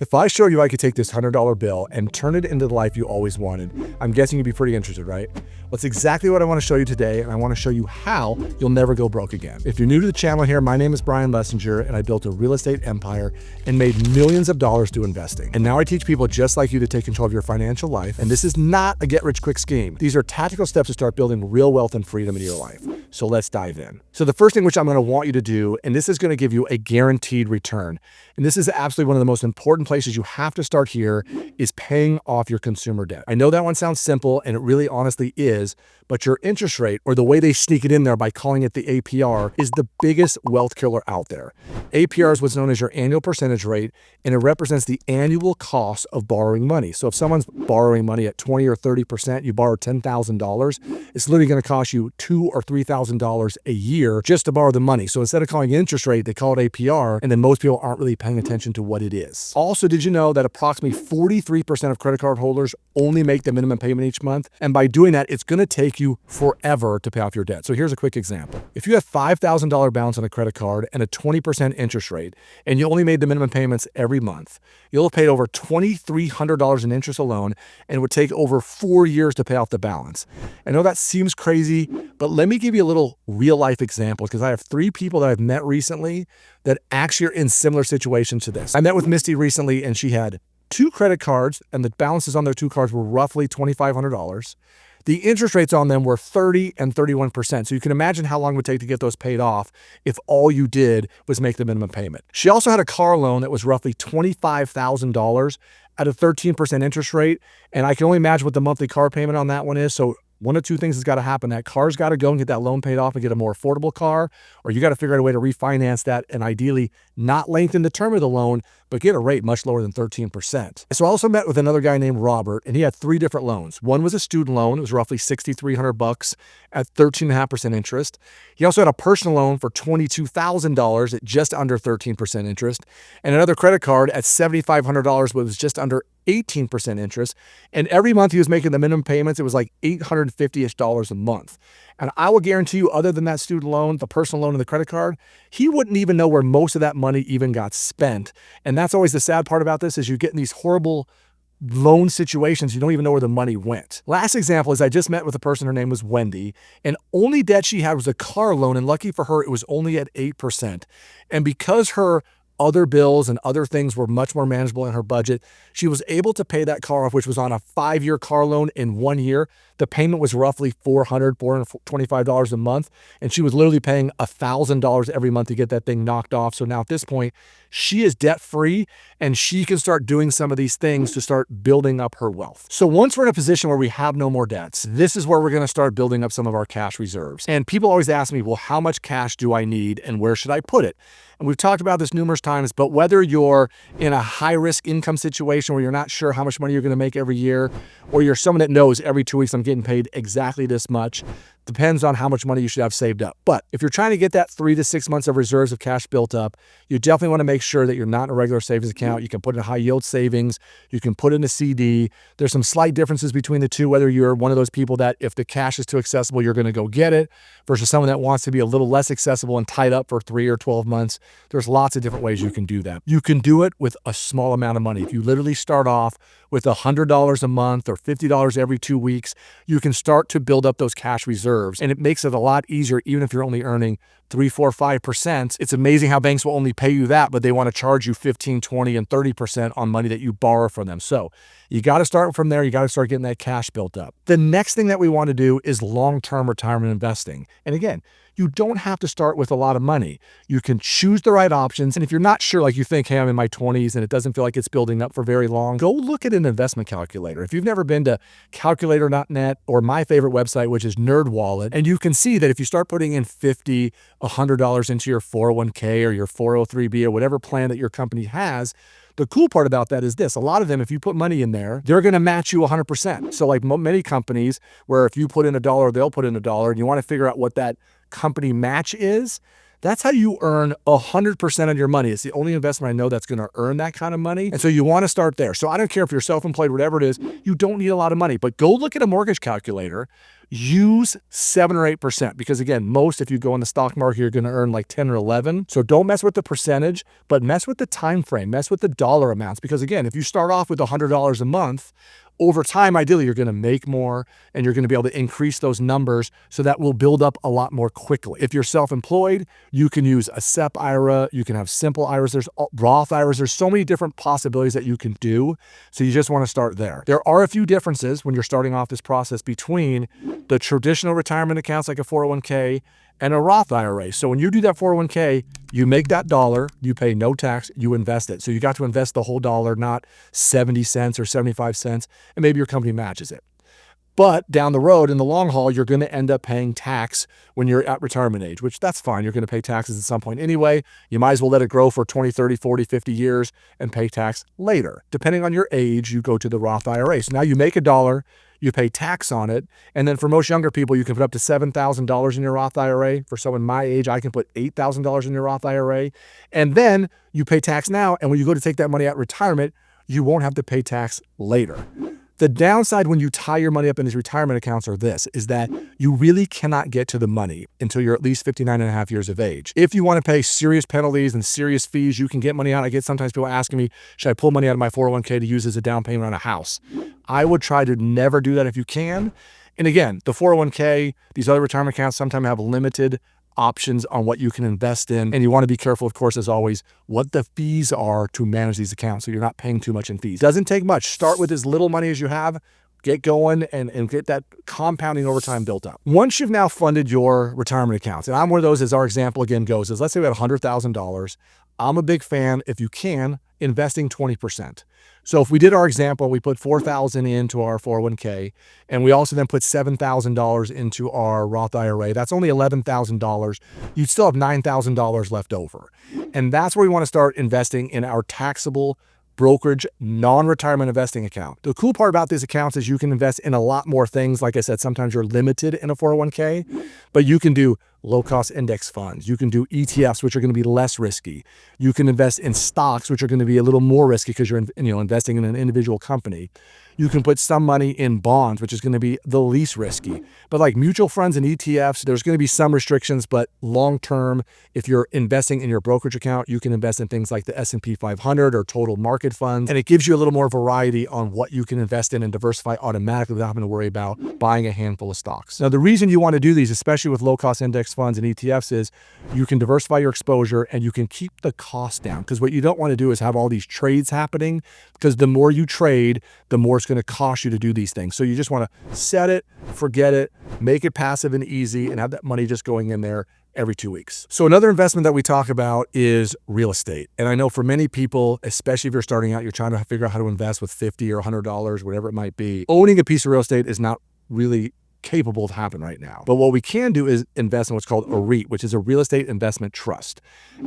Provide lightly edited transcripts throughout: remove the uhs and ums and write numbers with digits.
If I show you I could take this $100 bill and turn it into the life you always wanted, I'm guessing you'd be pretty interested, right? Well, that's exactly what I want to show you today, and I want to show you how you'll never go broke again. If you're new to the channel here, my name is Brian Lessinger, and I built a real estate empire and made millions of dollars through investing. And now I teach people just like you to take control of your financial life, and this is not a get-rich-quick scheme. These are tactical steps to start building real wealth and freedom in your life. So let's dive in. So the first thing which I'm going to want you to do, and this is going to give you a guaranteed return, and this is absolutely one of the most important places you have to start here, is paying off your consumer debt. I know that one sounds simple, and it really honestly is, but your interest rate, or the way they sneak it in there by calling it the APR, is the biggest wealth killer out there. APR is what's known as your annual percentage rate, and it represents the annual cost of borrowing money. So if someone's borrowing money at 20 or 30%, you borrow $10,000, it's literally going to cost you $2,000 or $3,000 a year just to borrow the money. So instead of calling it interest rate, they call it APR, and then most people aren't really paying attention to what it is. Also, did you know that approximately 43% of credit card holders only make the minimum payment each month? And by doing that, it's going to take you forever to pay off your debt. So here's a quick example. If you have $5,000 balance on a credit card and a 20% interest rate, and you only made the minimum payments every month, you'll have paid over $2,300 in interest alone, and it would take over 4 years to pay off the balance. I know that seems crazy, but let me give you a little real life example, because I have 3 people that I've met recently that actually are in similar situations to this. I met with Misty recently, and she had 2 credit cards, and the balances on their 2 cards were roughly $2,500. The interest rates on them were 30 and 31%. So you can imagine how long it would take to get those paid off if all you did was make the minimum payment. She also had a car loan that was roughly $25,000 at a 13% interest rate. And I can only imagine what the monthly car payment on that one is. So one of 2 things has got to happen. That car's got to go and get that loan paid off and get a more affordable car, or you got to figure out a way to refinance that and ideally not lengthen the term of the loan, but get a rate much lower than 13%. So I also met with another guy named Robert, and he had 3 different loans. One was a student loan. It was roughly $6,300 at 13.5% interest. He also had a personal loan for $22,000 at just under 13% interest, and another credit card at $7,500, but it was just under 18% interest. And every month he was making the minimum payments. It was like $850-ish a month. And I will guarantee you, other than that student loan, the personal loan, and the credit card, he wouldn't even know where most of that money even got spent. And that's always the sad part about this, is you get in these horrible loan situations, you don't even know where the money went. Last example is I just met with a person, her name was Wendy, and only debt she had was a car loan, and lucky for her, it was only at 8%. And because her other bills and other things were much more manageable in her budget, she was able to pay that car off, which was on a 5-year car loan, in 1 year. The payment was roughly $425 a month, and she was literally paying $1,000 every month to get that thing knocked off. So now at this point, she is debt-free, and she can start doing some of these things to start building up her wealth. So once we're in a position where we have no more debts, this is where we're going to start building up some of our cash reserves. And people always ask me, well, how much cash do I need and where should I put it? And we've talked about this numerous times, but whether you're in a high-risk income situation where you're not sure how much money you're going to make every year, or you're someone that knows every 2 weeks I'm getting paid exactly this much, depends on how much money you should have saved up. But if you're trying to get that 3 to 6 months of reserves of cash built up, you definitely want to make sure that you're not in a regular savings account. You can put in a high yield savings. You can put in a CD. There's some slight differences between the two, whether you're one of those people that if the cash is too accessible, you're going to go get it, versus someone that wants to be a little less accessible and tied up for 3 or 12 months. There's lots of different ways you can do that. You can do it with a small amount of money. If you literally start off with $100 a month or $50 every 2 weeks, you can start to build up those cash reserves. And it makes it a lot easier, even if you're only earning 3, 4, 5%. It's amazing how banks will only pay you that, but they want to charge you 15, 20, and 30% on money that you borrow from them. So you got to start from there. You got to start getting that cash built up. The next thing that we want to do is long-term retirement investing. And again, you don't have to start with a lot of money. You can choose the right options. And if you're not sure, like you think, hey, I'm in my 20s and it doesn't feel like it's building up for very long, go look at an investment calculator. If you've never been to calculator.net or my favorite website, which is NerdWallet, and you can see that if you start putting in $50, $100 into your 401k or your 403b or whatever plan that your company has, the cool part about that is this: a lot of them, if you put money in there, they're going to match you 100%. So like many companies where if you put in $1, they'll put in $1, and you want to figure out what that company match is, That's how you earn 100% of your money. It's the only investment I know that's going to earn that kind of money. And so you want to start there. So I don't care if you're self-employed, whatever it is, you don't need a lot of money, but go look at a mortgage calculator. Use 7 or 8% because again, most, if you go in the stock market, you're going to earn like 10 or 11. So don't mess with the percentage, but mess with the time frame, mess with the dollar amounts. Because again, if you start off with $100 a month, over time, ideally, you're going to make more and you're going to be able to increase those numbers, so that will build up a lot more quickly. If you're self-employed, you can use a SEP IRA, you can have simple IRAs, there's Roth IRAs, there's so many different possibilities that you can do. So you just want to start there. There are a few differences when you're starting off this process between the traditional retirement accounts like a 401k and a Roth IRA. So when you do that 401k, you make that dollar, you pay no tax, you invest it. So you got to invest the whole dollar, not 70 cents or 75 cents, and maybe your company matches it. But down the road, in the long haul, you're going to end up paying tax when you're at retirement age, which that's fine. You're going to pay taxes at some point anyway. You might as well let it grow for 20, 30, 40, 50 years and pay tax later. Depending on your age, you go to the Roth IRA. So now you make a dollar, you pay tax on it. And then for most younger people, you can put up to $7,000 in your Roth IRA. For someone my age, I can put $8,000 in your Roth IRA. And then you pay tax now. And when you go to take that money out retirement, you won't have to pay tax later. The downside when you tie your money up in these retirement accounts is that you really cannot get to the money until you're at least 59 and a half years of age. If you want to pay serious penalties and serious fees, you can get money out. I get sometimes people asking me, should I pull money out of my 401k to use as a down payment on a house? I would try to never do that if you can. And again, the 401k, these other retirement accounts sometimes have limited options on what you can invest in. And you want to be careful, of course, as always, what the fees are to manage these accounts, so you're not paying too much in fees. Doesn't take much. Start with as little money as you have, get going and get that compounding over time built up. Once you've now funded your retirement accounts, and I'm one of those, as our example again goes, is let's say we have $100,000. I'm a big fan, if you can, investing 20%. So if we did our example, we put $4,000 into our 401k, and we also then put $7,000 into our Roth IRA. That's only $11,000. You'd still have $9,000 left over. And that's where we want to start investing in our taxable brokerage, non-retirement investing account. The cool part about these accounts is you can invest in a lot more things. Like I said, sometimes you're limited in a 401k, but you can do low-cost index funds. You can do ETFs, which are going to be less risky. You can invest in stocks, which are going to be a little more risky because you're investing in an individual company. You can put some money in bonds, which is going to be the least risky. But like mutual funds and ETFs, there's going to be some restrictions, but long-term, if you're investing in your brokerage account, you can invest in things like the S&P 500 or total market funds. And it gives you a little more variety on what you can invest in and diversify automatically without having to worry about buying a handful of stocks. Now, the reason you want to do these, especially with low-cost index funds and ETFs, is you can diversify your exposure and you can keep the cost down. Because what you don't want to do is have all these trades happening, because the more you trade, the more it's going to cost you to do these things. So you just want to set it, forget it, make it passive and easy, and have that money just going in there every 2 weeks. So another investment that we talk about is real estate. And I know for many people, especially if you're starting out, you're trying to figure out how to invest with $50 or $100, whatever it might be. Owning a piece of real estate is not really capable to happen right now. But what we can do is invest in what's called a REIT, which is a real estate investment trust.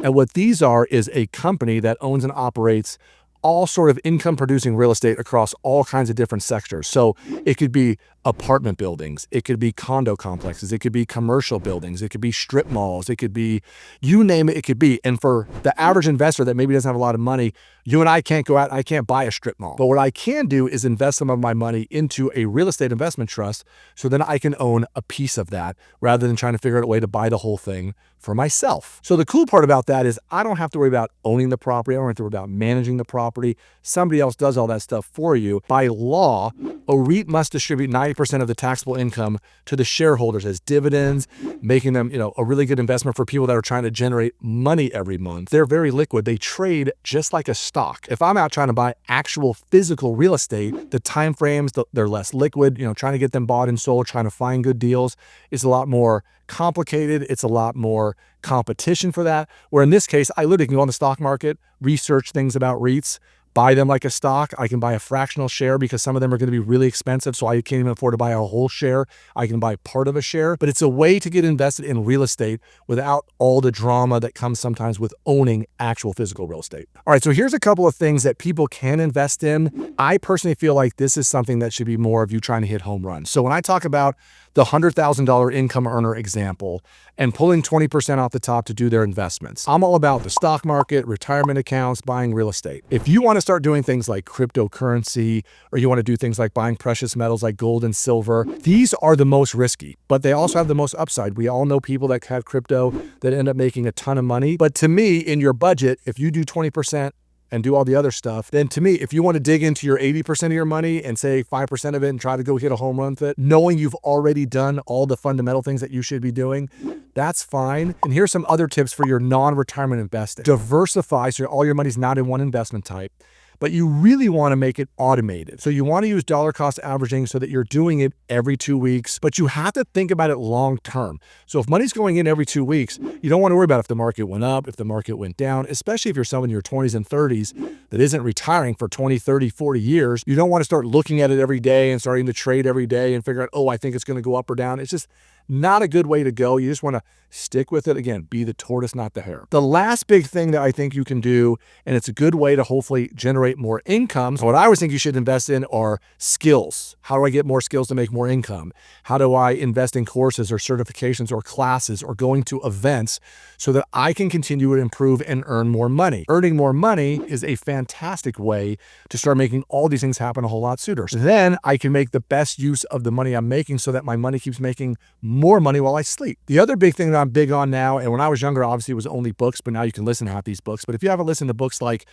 And what these are is a company that owns and operates all sort of income producing real estate across all kinds of different sectors. So it could be apartment buildings, it could be condo complexes, it could be commercial buildings, it could be strip malls, it could be, you name it, it could be. And for the average investor that maybe doesn't have a lot of money, you and I can't go out, I can't buy a strip mall. But what I can do is invest some of my money into a real estate investment trust, so then I can own a piece of that rather than trying to figure out a way to buy the whole thing for myself. So the cool part about that is I don't have to worry about owning the property. I don't have to worry about managing the property. Somebody else does all that stuff for you. By law, a REIT must distribute 90% of the taxable income to the shareholders as dividends, making them, a really good investment for people that are trying to generate money every month. They're very liquid. They trade just like a stock. If I'm out trying to buy actual physical real estate, the time frames, they're less liquid. Trying to get them bought and sold, trying to find good deals is a lot more complicated. It's a lot more competition for that. Where in this case, I literally can go on the stock market, research things about REITs, buy them like a stock. I can buy a fractional share because some of them are going to be really expensive, so I can't even afford to buy a whole share. I can buy part of a share, but it's a way to get invested in real estate without all the drama that comes sometimes with owning actual physical real estate. All right, so here's a couple of things that people can invest in. I personally feel like this is something that should be more of you trying to hit home runs. So when I talk about the $100,000 income earner example and pulling 20% off the top to do their investments, I'm all about the stock market, retirement accounts, buying real estate. If you want to start doing things like cryptocurrency, or you want to do things like buying precious metals like gold and silver, these are the most risky, but they also have the most upside. We all know people that have crypto that end up making a ton of money. But to me, in your budget, if you do 20% and do all the other stuff, then to me, if you want to dig into your 80% of your money and say 5% of it and try to go hit a home run with it, knowing you've already done all the fundamental things that you should be doing, that's fine. And here's some other tips for your non-retirement investing. Diversify so all your money's not in one investment type, but you really want to make it automated. So you want to use dollar cost averaging so that you're doing it every 2 weeks, but you have to think about it long term. So if money's going in every 2 weeks, you don't want to worry about if the market went up, if the market went down, especially if you're someone in your 20s and 30s that isn't retiring for 20, 30, 40 years. You don't want to start looking at it every day and starting to trade every day and figure out, oh, I think it's going to go up or down. It's just not a good way to go. You just want to stick with it. Again, be the tortoise, not the hare. The last big thing that I think you can do, and it's a good way to hopefully generate more income. So what I always think you should invest in are skills. How do I get more skills to make more income? How do I invest in courses or certifications or classes or going to events so that I can continue to improve and earn more money? Earning more money is a fantastic way to start making all these things happen a whole lot sooner. So then I can make the best use of the money I'm making so that my money keeps making more money while I sleep. The other big thing that I'm big on now, and when I was younger, obviously it was only books, but now you can listen to half these books. But if you haven't listened to books like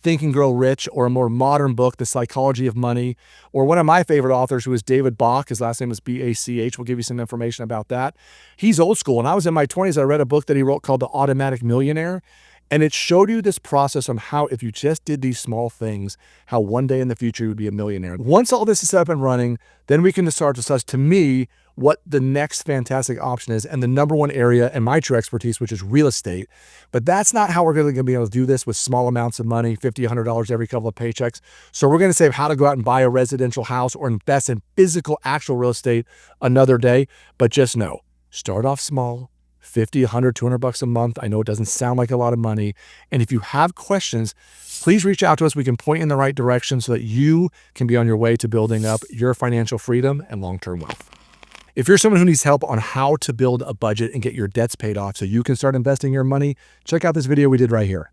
Think and Grow Rich, or a more modern book, The Psychology of Money, or one of my favorite authors who is David Bach, his last name is B-A-C-H, we'll give you some information about that. He's old school. When I was in my 20s, I read a book that he wrote called The Automatic Millionaire. And it showed you this process on how, if you just did these small things, how one day in the future you would be a millionaire. Once all this is up and running, then we can start to discuss, to me, what the next fantastic option is, and the number one area in my true expertise, which is real estate. But that's not how we're going to be able to do this with small amounts of money, $50, $100 every couple of paychecks. So we're going to say how to go out and buy a residential house or invest in physical, actual real estate another day. But just know, start off small. 50, 100, 200 bucks a month. I know it doesn't sound like a lot of money. And if you have questions, please reach out to us. We can point you in the right direction so that you can be on your way to building up your financial freedom and long-term wealth. If you're someone who needs help on how to build a budget and get your debts paid off so you can start investing your money, check out this video we did right here.